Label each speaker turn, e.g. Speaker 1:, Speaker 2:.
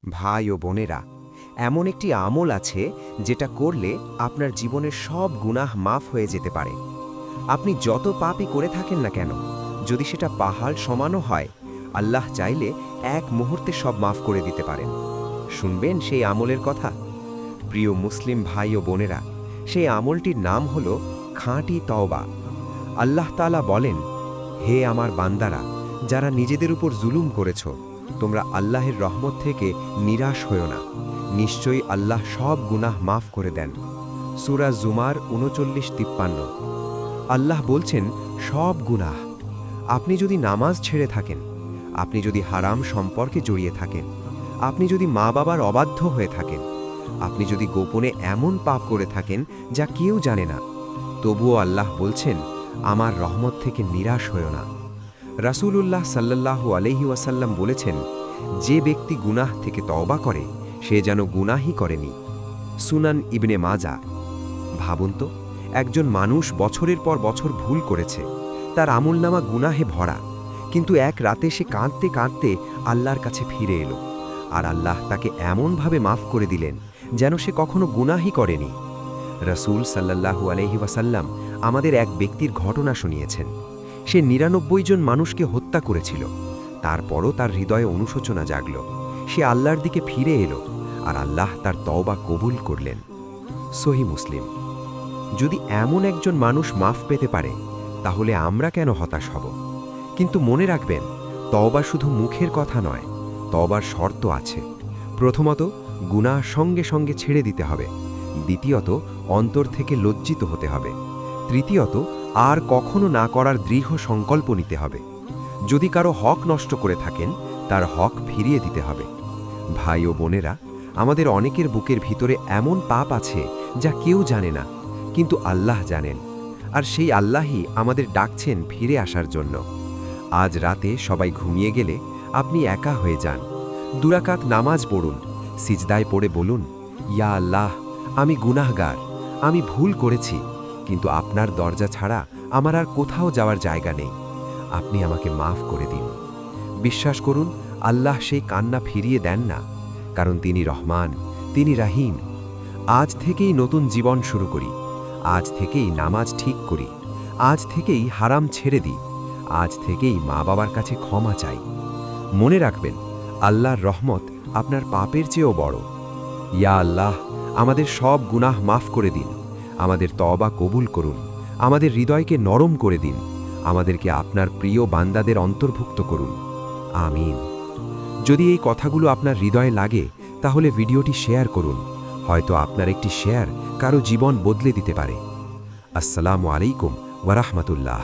Speaker 1: ভাই ও বোনেরা, এমন একটি আমল আছে যেটা করলে আপনার জীবনের সব গুনাহ মাফ হয়ে যেতে পারে। আপনি যত পাপই করে থাকেন না কেন, যদি সেটা পাহাড় সমানও হয়, আল্লাহ চাইলে এক মুহূর্তে সব মাফ করে দিতে পারেন। শুনবেন সেই আমলের কথা? প্রিয় মুসলিম ভাই ও বোনেরা, সেই আমলটির নাম হল খাঁটি তওবা। আল্লাহ তাআলা বলেন, হে আমার বান্দারা, যারা নিজেদের উপর জুলুম করেছ, তোমরা আল্লাহের রহমত থেকে নিরাশ হও না। নিশ্চয়ই আল্লাহ সব গুনাহ মাফ করে দেন। সূরা জুমার ৩৯-৫৩। আল্লাহ বলছেন, সব গুনাহ। আপনি যদি নামাজ ছেড়ে থাকেন, আপনি যদি হারাম সম্পর্কে জড়িয়ে থাকেন, আপনি যদি মা বাবার অবাধ্য হয়ে থাকেন, আপনি যদি গোপনে এমন পাপ করে থাকেন যা কেউ জানে না, তবুও আল্লাহ বলছেন, আমার রহমত থেকে নিরাশ হও না। রাসূলুল্লাহ সাল্লাল্লাহু আলাইহি ওয়াসাল্লাম বলেছেন, যে ব্যক্তি গুনাহ থেকে তওবা করে সে যেন গুনাহই করেনি। সুনান ইবনে মাজা। ভাবুন তো, একজন মানুষ বছরের পর বছর ভুল করেছে, তার আমলনামা গুনাহে ভরা, কিন্তু এক রাতে সে কাঁদতে কাঁদতে আল্লাহর কাছে ফিরে এলো, আর আল্লাহ তাকে এমনভাবে মাফ করে দিলেন যেন সে কখনো গুনাহই করেনি। রাসূল সাল্লাল্লাহু আলাইহি ওয়াসাল্লাম আমাদের এক ব্যক্তির ঘটনা শুনিয়েছেন। সে ৯৯ জন মানুষকে হত্যা করেছিল, তারপরও তার হৃদয়ে অনুশোচনা জাগল। সে আল্লাহর দিকে ফিরে এলো, আর আল্লাহ তার তওবা কবুল করলেন। সহিহ মুসলিম। যদি এমন একজন মানুষ মাফ পেতে পারে, তাহলে আমরা কেন হতাশ হব? কিন্তু মনে রাখবেন, তওবা শুধু মুখের কথা নয়, তওবার শর্ত আছে। প্রথমত, গুনাহ সঙ্গে সঙ্গে ছেড়ে দিতে হবে। দ্বিতীয়ত, অন্তর থেকে লজ্জিত হতে হবে। তৃতীয়ত, আর কখনো না করার দৃঢ় সংকল্প নিতে হবে। যদি কারো হক নষ্ট করে থাকেন, তার হক ফিরিয়ে দিতে হবে। ভাই ও বোনেরা, আমাদের অনেকের বুকের ভিতরে এমন পাপ আছে যা কেউ জানে না, কিন্তু আল্লাহ জানেন, আর সেই আল্লাহই আমাদের ডাকছেন ফিরে আসার জন্য। আজ রাতে সবাই ঘুমিয়ে গেলে আপনি একা হয়ে যান। ২ রাকাত নামাজ পড়ুন, সিজদায় পড়ে বলুন, ইয়া আল্লাহ, আমি গুনাহগার, আমি ভুল করেছি, কিন্তু আপনার দরজা ছাড়া আমার আর কোথাও যাওয়ার জায়গা নেই। আপনি আমাকে মাফ করে দিন। বিশ্বাস করুন, আল্লাহ সেই কান্না ফিরিয়ে দেন না, কারণ তিনি রহমান, তিনি রাহিম। আজ থেকেই নতুন জীবন শুরু করি, আজ থেকেই নামাজ ঠিক করি, আজ থেকেই হারাম ছেড়ে দিই, আজ থেকেই মা বাবার কাছে ক্ষমা চাই। মনে রাখবেন, আল্লাহর রহমত আপনার পাপের চেয়েও বড়। ইয়া আল্লাহ, আমাদের সব গুনাহ মাফ করে দিন, আমাদের তওবা কবুল করুন, আমাদের হৃদয়কে নরম করে দিন, আমাদেরকে আপনার প্রিয় বান্দাদের অন্তর্ভুক্ত করুন। আমিন। যদি এই কথাগুলো আপনার হৃদয়ে লাগে, তাহলে ভিডিওটি শেয়ার করুন। হয়তো আপনার একটি শেয়ার কারো জীবন বদলে দিতে পারে। আসসালামু আলাইকুম ওয়া রাহমাতুল্লাহ।